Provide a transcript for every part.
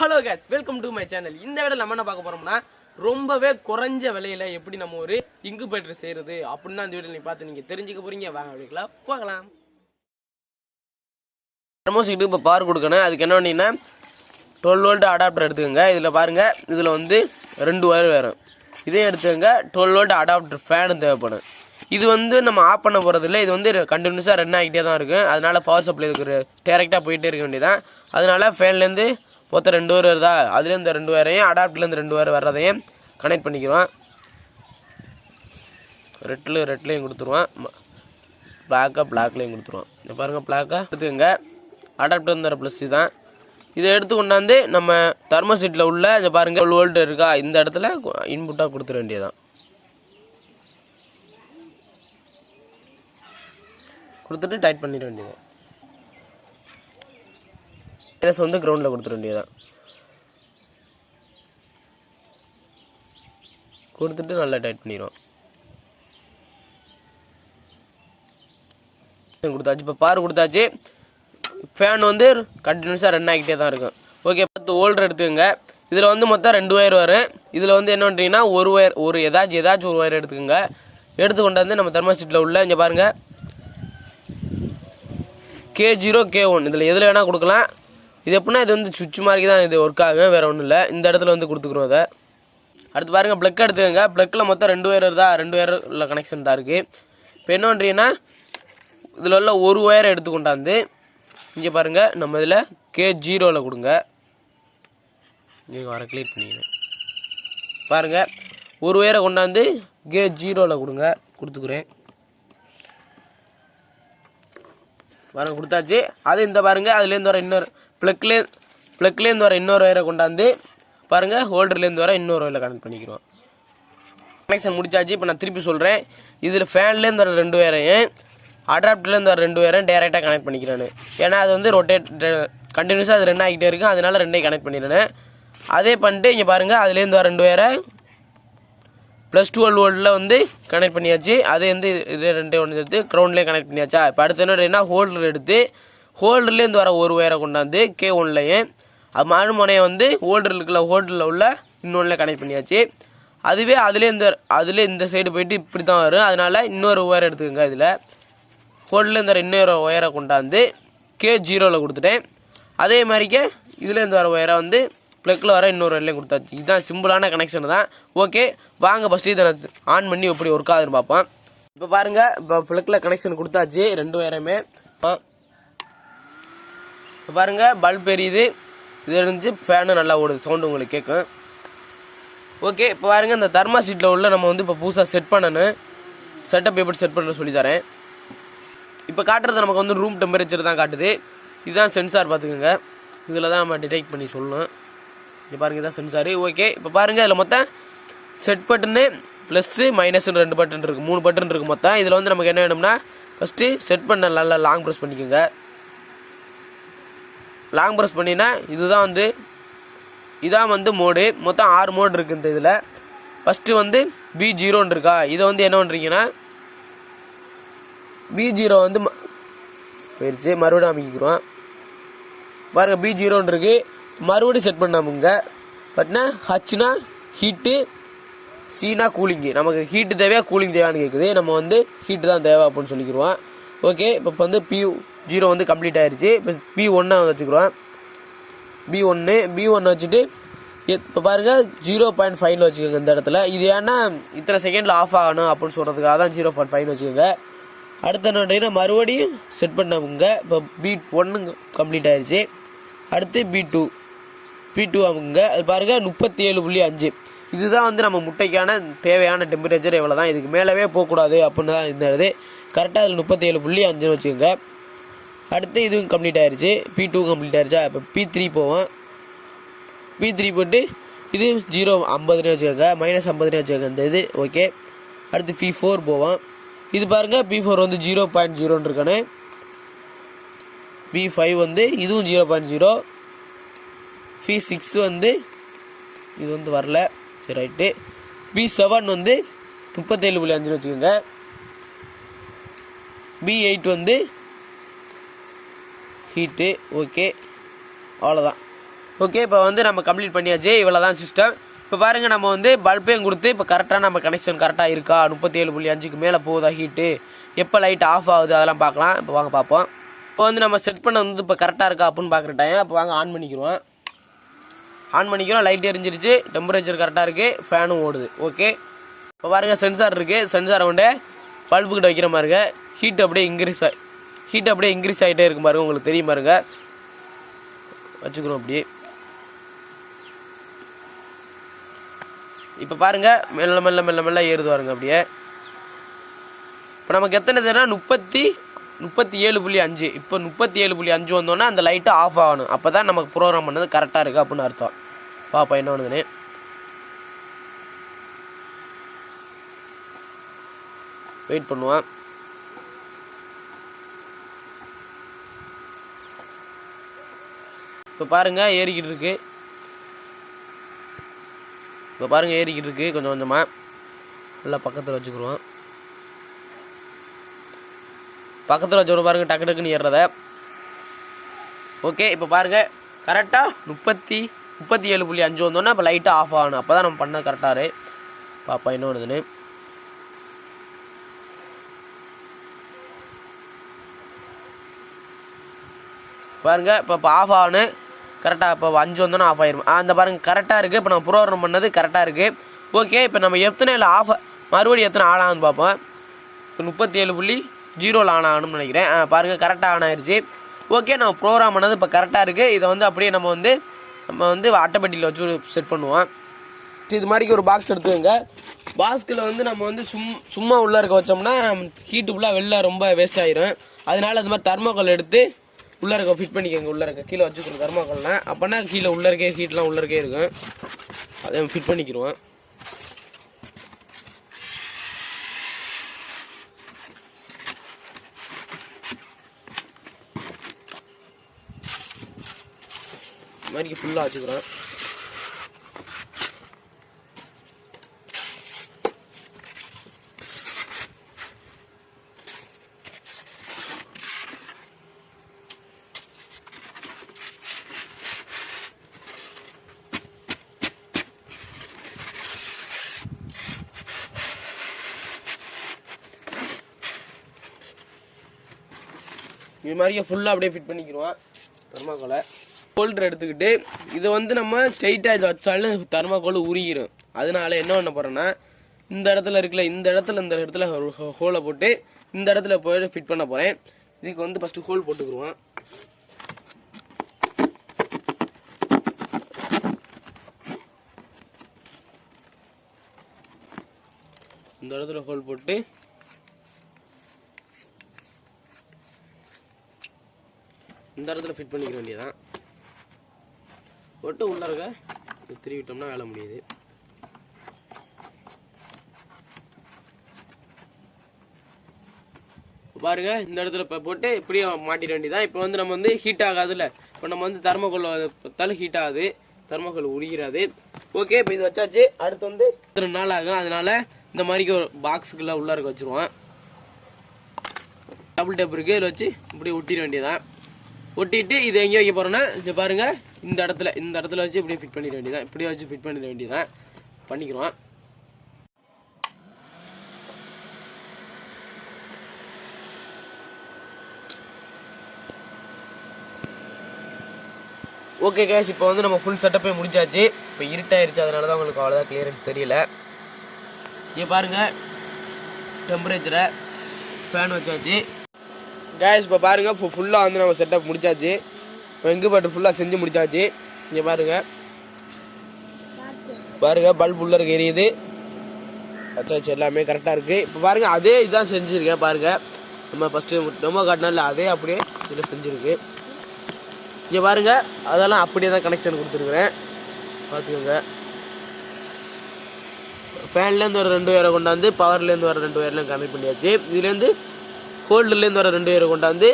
Hello guys, welcome to my channel. இந்த வீடியோல நம்ம என்ன பார்க்க போறோம்னா ரொம்பவே குறைஞ்ச விலையில எப்படி நம்ம ஒரு இன்குபேட்டர் செய்யறது அப்படின்னு தான் இந்த வீடியோல நீங்க பார்த்து நீங்க தெரிஞ்சுக்க போறீங்க. வாங்க வீடியோக்குள்ள போகலாம். தெர்மோஸ்டேட்டுக்கு இப்ப பவர் கொடுக்கணும். அதுக்கு என்ன பண்ணீங்கன்னா 12 வோல்ட் அடாப்டர் எடுத்துக்கங்க. இதுல பாருங்க, இதுல வந்து 2 வயர் வரும். இதே எடுத்துக்கங்க. 12 வோல்ட் அடாப்டர் ஃபேன் தேவைப்படும். இது வந்து நம்ம ஆஃப் பண்ண போறது இல்லை, இது வந்து கண்டினியூஸா ரன் ஆகிட்டே தான் இருக்கு. அதனால பவர் சப்ளை இருக்கு, டைரக்டா போயிட்டே இருக்க வேண்டியதான். அதனால ஃபேன்ல இருந்து மொத்தம் 2 வயர் வருதா, அதுல இந்த 2 வயரையும் அடாப்டர்ல இருந்து 2 வயர் வர்றதையும் கனெக்ட் பண்ணிக்கிறோம். ரெட்லையும் கொடுத்துருவோம், பிளாக்லையும் கொடுத்துருவோம். இங்க பாருங்க, பிளாக்கா எடுத்துக்கங்க. அடாப்டர் இந்த பிளஸ் தான். இதை எடுத்து கொண்டாந்து நம்ம தெர்மோஸ்டேட்ல உள்ள இங்க பாருங்க 12 வோல்ட் இருக்கா, இந்த இடத்துல இன்புட்டா கொடுத்துட வேண்டியதான். கொடுத்துட்டு டைட் பண்ணிட வேண்டியது. வந்து கிரவுண்ட்ல கொடுத்துட வேண்டியதான். கொடுத்துட்டு நல்லா டைட் பண்ணிடுவோம். கொடுத்தாச்சு. இப்போ பார் கொடுத்தாச்சு. ஃபேன் வந்து கண்டினியூஸா ரன் ஆகிட்டே தான் இருக்கும். ஓகே, 10 வோல்ட் எடுத்துக்கோங்க. இதுல வந்து மொத்தம் 2 வயர் வரும். இதுல வந்து என்ன பண்றீங்கன்னா ஒரு ஏதாச்சும் ஒரு வயர் எடுத்துக்கோங்க. எடுத்துக்கொண்டாந்து நம்ம தெர்மோஸ்டேட்ல உள்ள இங்க பாருங்க K0 K1 இதுல எதுல வேணா கொடுக்கலாம். இது எப்படின்னா இது வந்து சுவிட்ச் மாதிரி தான் இது ஒர்க் ஆகும், வேற ஒன்றும் இல்லை. இந்த இடத்துல வந்து கொடுத்துக்கிறோம். அதை அடுத்து பாருங்க, பிளக் எடுத்துக்கோங்க. பிளக்ல மொத்தம் 2 வயர் வருதா, 2 வயர் உள்ள கனெக்ஷன் தான் இருக்கு. இப்போ என்ன பண்றீங்கன்னா இதுல உள்ள ஒரு வயரை எடுத்துக்கொண்டாந்து இங்க பாருங்க, நம்ம இதுல K0ல கொடுங்க. வர கிளிக் பண்ணிக்கிறேன். பாருங்க, ஒரு வயரை கொண்டாந்து K0ல கொடுங்க. கொடுத்துக்கிறேன். பாருங்க, கொடுத்தாச்சு. அது இந்த பாருங்க, அதுல இருந்து வர இன்னொரு பிளக்ல இருந்து வர இன்னொரு வயரை கொண்டாந்து பாருங்க, ஹோல்டர்ல இருந்து வர இன்னொரு வயர்ல கனெக்ட் பண்ணிக்கிறோம். கனெக்ஷன் முடிச்சாச்சு. இப்ப நான் திருப்பி சொல்றேன். இதுல ஃபேன்ல இருந்து வர 2 வயரையும் அடாப்டர்ல இருந்து வர 2 வயரையும் டைரக்டா கனெக்ட் பண்ணிக்கிறேன். ஏன்னா அது வந்து ரொட்டேட் கண்டினியூஸா அது ரன் ஆகிட்டே இருக்கு, அதனால ரெண்டையும் கனெக்ட் பண்ணிடுறேன். அதே பண்ணிட்டு இங்க பாருங்க, அதுல இருந்து வர 2 வயரை பிளஸ் 12 வோல்ட்ல வந்து கனெக்ட் பண்ணியாச்சு. அது வந்து இது 2 ஒன்று எடுத்து கிரவுண்ட்லேயே கனெக்ட் பண்ணியாச்சா. இப்போ அடுத்து என்ன ஹோல்டர் எடுத்து ஹோல்டர்லேருந்து வர ஒரு வயரை கொண்டாந்து K1லையும் அது மறுமுனையை வந்து ஹோல்டரில் உள்ள இன்னொன்னுல கனெக்ட் பண்ணியாச்சு. அதுவே அதுல இந்த சைடு போயிட்டு இப்படி தான் வரும். அதனால இன்னொரு ஒயர் எடுத்துக்கோங்க. இதில் ஹோல்டர்லேருந்து வர இன்னொரு ஒயரை கொண்டாந்து K0ல கொடுத்துட்டேன். அதே மாதிரிக்கே இதுலேருந்து வர ஒயரை வந்து பிளக்ல வர இன்னொரு வயர்லையும் கொடுத்தாச்சு. இதுதான் சிம்பிளான கனெக்ஷன் தான். ஓகே, வாங்க ஃபர்ஸ்ட் இதை ஆன் பண்ணி எப்படி ஒர்க் ஆகுதுன்னு பார்ப்போம். இப்போ பாருங்க, இப்போ பிளக்ல கனெக்ஷன் கொடுத்தாச்சு 2 வயரையுமே. இப்போ பாருங்க, பல்ப் எரியுது. இது இருந்து ஃபேனு நல்லா ஓடுது, சவுண்டு உங்களுக்கு கேட்கும். ஓகே, இப்போ பாருங்க, இந்த தெர்மோஸ்டேட்ல உள்ள நம்ம வந்து இப்போ புதுசாக செட் பண்ணணும். செட்டப் எப்படி செட் பண்ண சொல்லி தரேன். இப்போ காட்டுறது நமக்கு வந்து ரூம் டெம்பரேச்சர் தான் காட்டுது. இதுதான் சென்சார், பார்த்துக்கோங்க. இதில் தான் நம்ம டிடெக்ட் பண்ணி சொல்லணும். இங்கே பாருங்க, இதான் சென்சாரு. ஓகே, இப்போ பாருங்க, இதில் மொத்தம் set button plus minus 2 button இருக்கு, 3 பட்டன் இருக்கு மொத்தம். இதில் வந்து நமக்கு என்ன வேணும்னா ஃபர்ஸ்ட் செட் பண்ண நல்லா லாங் ப்ரெஸ் பண்ணிக்கோங்க. லாங் ப்ரெஸ் பண்ணினா இதான் வந்து மோடு. மொத்தம் 6 மோடு இருக்கு இந்த இதில். ஃபர்ஸ்ட் வந்து B0 இருக்கா, இதை வந்து என்ன பண்றீங்கன்னா B0 வந்து போயிடுச்சு, மறுபடியும் அமைக்கிறோம். பாருங்க, B0 இருக்கு, மறுபடியும் செட் பண்ணாமுங்க. பட்னா ஹச்னா ஹீட்டு, சீனா கூலிங்கு. நமக்கு ஹீட்டு தேவையா கூலிங் தேவையான்னு கேட்குது. நம்ம வந்து ஹீட்டு தான் தேவை அப்படின்னு சொல்லிக்கிறோம். ஓகே, இப்போ வந்து P0 வந்து கம்ப்ளீட் ஆயிடுச்சு. இப்போ P1 வச்சுக்கிறோம். B1 வச்சுட்டு இப்போ பாருங்க 0.5 வச்சுக்கோங்க இந்த இடத்துல. இது ஏன்னா இத்தனை செகண்ட்ல ஆஃப் ஆகணும் அப்படின்னு சொல்றதுக்காக தான் 0.5 வச்சுக்கோங்க. அடுத்த என்ன மறுபடியும் செட் பண்ணாமுங்க. இப்போ B1 கம்ப்ளீட் ஆயிடுச்சு. அடுத்து P2 ஆகுங்க. அது பாருங்க 37.5. இதுதான் வந்து நம்ம முட்டைக்கான தேவையான டெம்பரேச்சர் எவ்வளோ தான். இதுக்கு மேலவே போகக்கூடாது அப்படின்னு தான் இருந்தது. கரெக்டாக அதில் 37.5 வச்சுக்கோங்க. அடுத்து இதுவும் கம்ப்ளீட் ஆயிடுச்சு. P2 கம்ப்ளீட் ஆயிடுச்சா. இப்போ P3 போவோம். P3 போட்டு இது 0.50 வச்சுக்கோங்க, -50 வச்சுக்கோங்க இந்த இது. ஓகே, அடுத்து P4 போவோம். இது பாருங்க, P4 வந்து 0.0 இருக்கானு. P5 வந்து இதுவும் 0.0. P6 வந்து இது வந்து வரல, சரி ரைட்டு. P7 வந்து 37.5 வச்சுக்கோங்க. B8 வந்து ஹீட்டு. ஓகே, அவ்வளோதான். ஓகே, இப்போ வந்து நம்ம கம்ப்ளீட் பண்ணியாச்சு. இவ்வளோதான் சிஸ்டம். இப்போ பாருங்க, நம்ம வந்து பல்பையும் கொடுத்து இப்போ கரெக்டாக நம்ம கனெக்ஷன் கரெக்டாக இருக்கா, 37.5க்கு மேலே போகுதா ஹீட்டு, எப்போ லைட் ஆஃப் ஆகுது அதெல்லாம் பார்க்கலாம். இப்போ வாங்க பார்ப்போம். இப்போ வந்து நம்ம செட் பண்ண வந்து இப்போ கரெக்டாக இருக்கா அப்படின்னு பார்க்குற டைம். இப்போ வாங்க ஆன் பண்ணிக்கிறோம். லைட் எரிஞ்சிருச்சு, டெம்பரேச்சர் கரெக்டாக இருக்குது, ஃபேனும் ஓடுது. ஓகே, இப்போ பாருங்கள் சென்சார் இருக்குது. சென்சாரை வந்து பல்புக்கிட்ட வைக்கிற மாதிரிங்க. ஹீட் அப்படியே இன்க்ரீஸ் ஆகிட்டே இருக்கும் பாருங்க, உங்களுக்கு தெரியும் பாருங்க. வச்சுக்கிறோம் அப்படியே. இப்போ பாருங்க மெல்ல மெல்ல மெல்ல மெல்ல ஏறுது பாருங்க அப்படியே. இப்போ நமக்கு எத்தனை இதுனா 37.5. இப்போ 37.5 வந்தோன்னா அந்த லைட்டு ஆஃப் ஆகணும். அப்போ தான் நமக்கு ப்ரோக்ராம் பண்ணது கரெக்டாக இருக்குது அப்படின்னு அர்த்தம். பாப்பா என்ன பண்ணுதுன்னு வெயிட் பண்ணுவான். இப்போ பாருங்க ஏறிக்கிட்டு இருக்கு. கொஞ்சம் கொஞ்சமாக நல்லா பக்கத்தில் வச்சுக்கிறோம். பக்கத்தில் வச்சுக்கிறோம் பாருங்க, டக்கு டக்குன்னு ஏறுறத. ஓகே, இப்போ பாருங்க கரெக்டாக 37.5 வந்தோன்னா இப்போ லைட்டாக ஆஃப் ஆகணும். அப்போ தான் நம்ம பண்ண கரெக்டாக. பாப்பா என்ன வருதுன்னு பாருங்க. இப்போ ஆஃப் ஆகணும் கரெக்டாக. இப்போ 5 வந்தோன்னா ஆஃப் ஆயிரும். அந்த பாருங்க கரெக்டாக இருக்குது. இப்போ நம்ம ப்ரோக்ராம் பண்ணது கரெக்டாக இருக்குது. ஓகே, இப்போ நம்ம எத்தனை மறுபடியும் எத்தனை ஆன் ஆகுன்னு பார்ப்போம். இப்போ 37.0 ஆன் ஆகணும்னு நினைக்கிறேன். பாருங்கள் கரெக்டாக ஆன் ஆயிடுச்சு. ஓகே, நம்ம ப்ரோக்ராம் பண்ணது இப்போ கரெக்டாக இருக்குது. இதை வந்து அப்படியே நம்ம வந்து அட்டைப்பெட்டியில் வச்சு செட் பண்ணுவோம். இது மாதிரி ஒரு பாக்ஸ் எடுத்துக்கோங்க. பாக்ஸில் வந்து நம்ம வந்து சும்மா உள்ளே இருக்க வச்சோம்னா ஹீட்டு ஃபுல்லாக வெளில ரொம்ப வேஸ்ட் ஆயிரும். அதனால அது மாதிரி தெர்மோகால் எடுத்து உள்ளே இருக்க ஃபிட் பண்ணிக்கோங்க. உள்ளே இருக்க கீழே வச்சுக்கிறோம் தெர்மோகால்லாம். அப்போனா கீழே உள்ளே இருக்கே ஹீட்லாம் உள்ளே இருக்கே இருக்கும். அதை ஃபிட் பண்ணிக்கிறோம். இது மாதிரி ஃபுல்லாக வச்சுக்கிறோம். இது மாதிரியே ஃபுல்லாக அப்படியே ஃபிட் பண்ணிக்கிறோம் தெர்மாக்கோலை. ஹோல்டர் எடுத்துக்கிட்டு இதை வந்து நம்ம ஸ்ட்ரைட்டாக இதை வச்சாலும் தெர்மாக்கோல் உருகிடும். அதனால என்ன பண்ண போகிறேன்னா, இந்த இடத்துல இருக்குல்ல, இந்த இடத்துல ஹோலை போட்டு இந்த இடத்துல போய் ஃபிட் பண்ண போகிறேன். இதுக்கு வந்து ஃபஸ்ட்டு ஹோல் போட்டுக்குருவோம். இந்த இடத்துல ஹோல் போட்டு இந்த இடத்துல ஃபிட் பண்ணிக்க வேண்டியதான். போட்டு உள்ள இருக்க திருவிட்டோம்னா வேலை முடியுது. பாருங்க இந்த இடத்துல போட்டு இப்படியே மாட்டிட வேண்டியதான். இப்போ வந்து நம்ம வந்து ஹீட் ஆகாதுல்ல, இப்போ நம்ம வந்து தெர்மோகோல் பார்த்தாலும் ஹீட் ஆகுது, தெர்மோகோல் உருகிறது. ஓகே, இப்போ இது வச்சாச்சு. அடுத்து வந்து 2 நாள் ஆகும். அதனால இந்த மாதிரி ஒரு பாக்ஸுக்குள்ள உள்ள இருக்க வச்சிருவோம். டபுள் டேப் இருக்கு, இதில் வச்சு இப்படியே ஒட்டிட வேண்டியதான். ஒட்டிட்டு இது எங்கே வைக்க போறோம்னா, இது பாருங்க இந்த இடத்துல வச்சு இப்படியே ஃபிட் பண்ணிட வேண்டியதான். இப்படியே வச்சு ஃபிட் பண்ணிட வேண்டியதான். பண்ணிக்கிறோம். ஓகே கேஸ், இப்போ வந்து நம்ம ஃபுல் செட்டப்பே முடிச்சாச்சு. இப்போ இருட்டாயிருச்சு, அதனால தான் உங்களுக்கு அவ்வளோதான் கிளியரன்ஸ் தெரியல. இங்கே பாருங்க டெம்பரேச்சரை ஃபேன் வச்சாச்சு கேஸ். இப்போ பாருங்க ஃபுல்லாக வந்து நம்ம செட்டப் முடிச்சாச்சு. இப்போ இன்குபேட்டர் ஃபுல்லாக செஞ்சு முடிச்சாச்சு. இங்கே பாருங்க பல்ப் உள்ள இருக்கு எரியுது. வச்சாச்சு, எல்லாமே கரெக்டாக இருக்கு. இப்போ பாருங்க அதே இதான் செஞ்சுருக்கேன். பாருங்க நம்ம ஃபர்ஸ்ட் டெமோ காட்டினால அதே அப்படியே இதில் செஞ்சுருக்கு. இங்கே பாருங்க அதெல்லாம் அப்படியே தான் கனெக்ஷன் கொடுத்துருக்குறேன், பார்த்துக்கோங்க. ஃபேன்லேருந்து வர 2 வயரை கொண்டாந்து பவர்லேருந்து வர 2 வயர்லையும் கனெக்ட் பண்ணியாச்சு. இதுலேருந்து ஹோல்டர்லேருந்து வர 2 வயரை கொண்டாந்து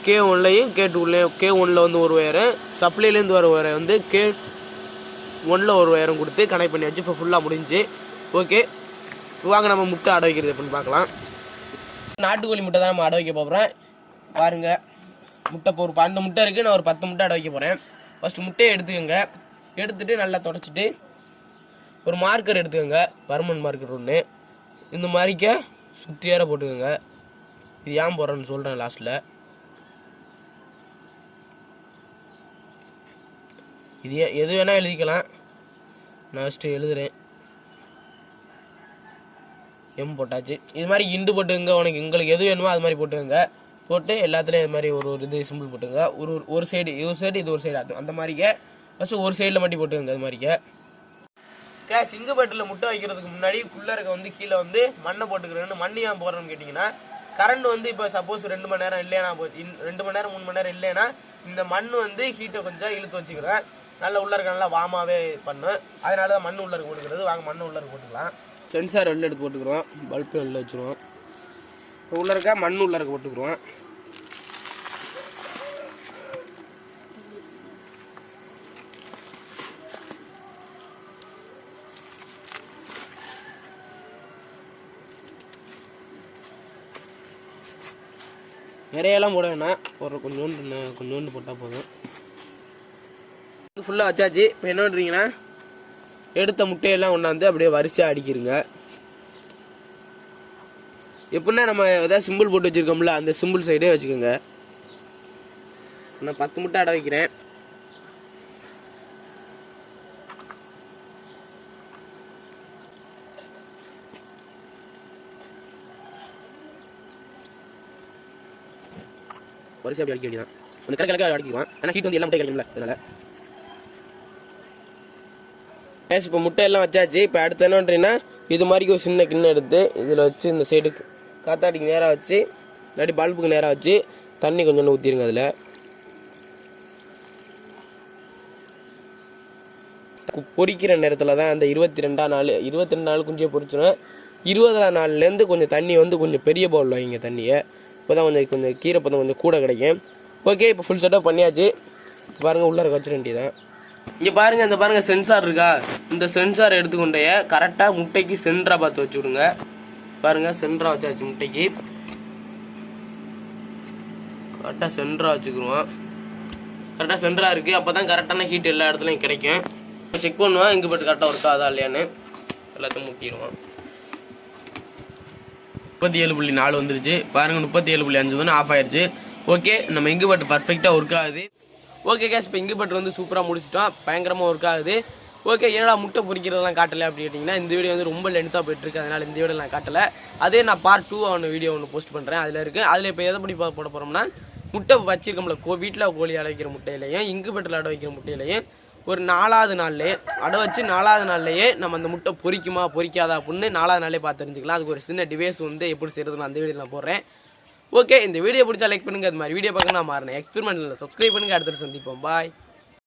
K1லையும் K2லையும், K1ல வந்து ஒரு வயரு, சப்ளைலேருந்து வர வயரை வந்து K1ல ஒரு வயரும் கொடுத்து கனெக்ட் பண்ணியாச்சு. இப்போ ஃபுல்லாக முடிஞ்சு. ஓகே, வாங்க நம்ம முட்டை அடை வைக்கிறது எப்படின்னு பார்க்கலாம். நாட்டுக்கோழி முட்டை தான் நம்ம அடை வைக்க போகிறேன். பாருங்க முட்டை இப்போ ஒரு 12 முட்டை இருக்குது. நான் ஒரு 10 முட்டை அடை வைக்க போகிறேன். ஃபர்ஸ்ட் முட்டையை எடுத்துக்கோங்க. எடுத்துட்டு நல்லா தொடச்சிட்டு ஒரு மார்க்கர் எடுத்துக்கோங்க, பர்மனன்ட் மார்க்கர் ஒன்று. இந்த மாதிரிக்க சுற்றி வேற போட்டுக்கோங்க. இது ஏன் போடுறேன்னு சொல்கிறேன் லாஸ்ட்டில். இது எது வேணால் எழுதிக்கலாம். நான் ஃபஸ்ட்டு எழுதுறேன். எம் போட்டாச்சு. இது மாதிரி இண்டு போட்டுங்க. உங்களுக்கு எது வேணுமோ அது மாதிரி போட்டுக்கோங்க. போட்டு எல்லாத்துலேயும் இது மாதிரி ஒரு இது சிம்பிள் போட்டுங்க. ஒரு சைடு இது ஒரு சைடு இது ஒரு சைடு ஆகும். அந்த மாதிரிக்க ஃபஸ்ட்டு ஒரு சைடில் மட்டும் போட்டுக்கோங்க. அது மாதிரிக்க கேஸ் இன்குபேட்டரில் முட்டை வைக்கிறதுக்கு முன்னாடி குள்ளருக்க வந்து கீழே வந்து மண்ணை போட்டுக்கிறேன்னு. மண்ணு ஏன் போடுறேன்னு கேட்டிங்கன்னா, கரண்ட் வந்து இப்போ சப்போஸ் 2 மணி நேரம் இல்லைன்னா 2 மணி நேரம் 3 மணி நேரம் இல்லைன்னா இந்த மண் வந்து ஹீட்டை கொஞ்சம் இழுத்து வச்சுக்கிறேன். நல்லா உள்ள இருக்க நல்லா வாமாவே பண்ணும். அதனால தான் மண் உள்ள இருக்க போட்டுக்கிறது. வாங்க மண் உள்ள இருக்க போட்டுக்கலாம். சென்சார் வெளில எடுத்து போட்டுக்கிறோம். பல்பு வெளில வச்சுருவோம். உள்ள இருக்க மண் உள்ள இருக்க போட்டுக்கிறோம். நிறையெல்லாம் போட வேணாம். ஒரு கொஞ்சோண்டு போட்டால் போதும். ஃபுல்லாக வச்சாச்சு. இப்போ என்ன பண்ணுறீங்கன்னா, எடுத்த முட்டையெல்லாம் கொண்டாந்து அப்படியே வரிசையாக அடிக்கிருங்க. எப்படின்னா நம்ம ஏதாவது சிம்பிள் போட்டு வச்சுருக்கோம்ல, அந்த சிம்பிள் சைடே வச்சுக்கோங்க. நான் 10 முட்டை அடை வைக்கிறேன். வரிசை அப்படி அடிக்க வேண்டியதான். அந்த கிழக்கு அடிக்குவான். ஆனால் ஹீட் வந்து எல்லாம் முட்டை கிடைக்கும்ல, அதனால. இப்போ முட்டையெல்லாம் வச்சாச்சு. இப்போ அடுத்து என்ன பண்ணுறீங்கன்னா, இது மாதிரி ஒரு சின்ன கிண்ணம் எடுத்து இதில் வச்சு இந்த சைடுக்கு காத்தாடிக்கு நேராக வச்சு இல்லாட்டி பல்புக்கு நேராக வச்சு தண்ணி கொஞ்சம் ஊற்றிடுங்க. அதில் பொரிக்கிற நேரத்தில் தான் அந்த 22 நாள் குஞ்சியை பொரிச்சிடும். 20ஆம் நாள்லேருந்து கொஞ்சம் தண்ணி வந்து கொஞ்சம் பெரிய பவுலில் வைங்க தண்ணியை. இப்போ தான் கொஞ்சம் கீரை பதம் கொஞ்சம் கூட கிடைக்கும். ஓகே, இப்போ ஃபுல் செட்டப் பண்ணியாச்சு. பாருங்கள், உள்ளே இருக்க வச்சிட வேண்டியதான். இங்கே பாருங்கள், இந்த பாருங்கள் சென்சார் இருக்கா. இந்த சென்சார் எடுத்துக்கொண்டே கரெக்டாக முட்டைக்கு சென்டராக பார்த்து வச்சு விடுங்க. பாருங்கள், சென்டராக வச்சாச்சு. முட்டைக்கு கரெக்டாக சென்டராக வச்சுக்கிடுவோம். கரெக்டாக சென்டராக இருக்குது. அப்போ தான் கரெக்டான ஹீட் எல்லா இடத்துலையும் கிடைக்கும். செக் பண்ணுவோம் இன்குபேட்டர் கரெக்டாக ஒர்க் ஆகுதா இல்லையான்னு. எல்லாத்தையும் முட்டிடுவோம். 37.4 வந்துருச்சு. பாருங்க, 37.5 வந்து ஆஃப் ஆயிடுச்சு. ஓகே, நம்ம இன்குபேட்டர் பர்ஃபெக்டாக ஒர்க் ஆகுது. ஓகே கேஸ், இப்போ இன்குபேட்டர் வந்து சூப்பராக முடிச்சிட்டோம். பயங்கரமாக ஒர்க் ஆகுது. ஓகே, ஏன்னா முட்டை பொரிக்கிறதெல்லாம் காட்டலை அப்படி கேட்டிங்கன்னா, இந்த வீடியோ வந்து ரொம்ப லென்த்தாக போயிட்டுருக்கு. அதனால் இந்த வீடியோ நான் காட்டலை. அதே நான் பார்ட் 2 வீடியோ ஒன்று போஸ்ட் பண்ணுறேன். அதில் இருக்குது. அதில் இப்போ எதை படி போட போகிறோம்னா, முட்டை வச்சிருக்கோம்ல, வீட்டில் கோழி அடை வைக்கிற முட்டையிலையும் இன்குபேட்டரில் அடை வைக்கிற முட்டையிலையும் ஒரு 4வது நாள்லேயே அடை வச்சு 4வது நாள்லேயே நம்ம அந்த முட்டை பொரிக்குமா பொரிக்காதா அப்படின்னு 4வது நாளே பார்த்து தெரிஞ்சுக்கலாம். அதுக்கு ஒரு சின்ன டிவைஸ் வந்து எப்படி செய்யறதுன்னு அந்த வீடியோ நான் போடுறேன். ஓகே, இந்த வீடியோ பிடிச்சா லைக் பண்ணுங்க. அது மாதிரி வீடியோ பார்க்க நான் மாறேன் எக்ஸ்பெரிமெண்ட்ல சப்ஸ்கிரைப் பண்ணுங்க. அடுத்த சந்திப்போம். பாய்.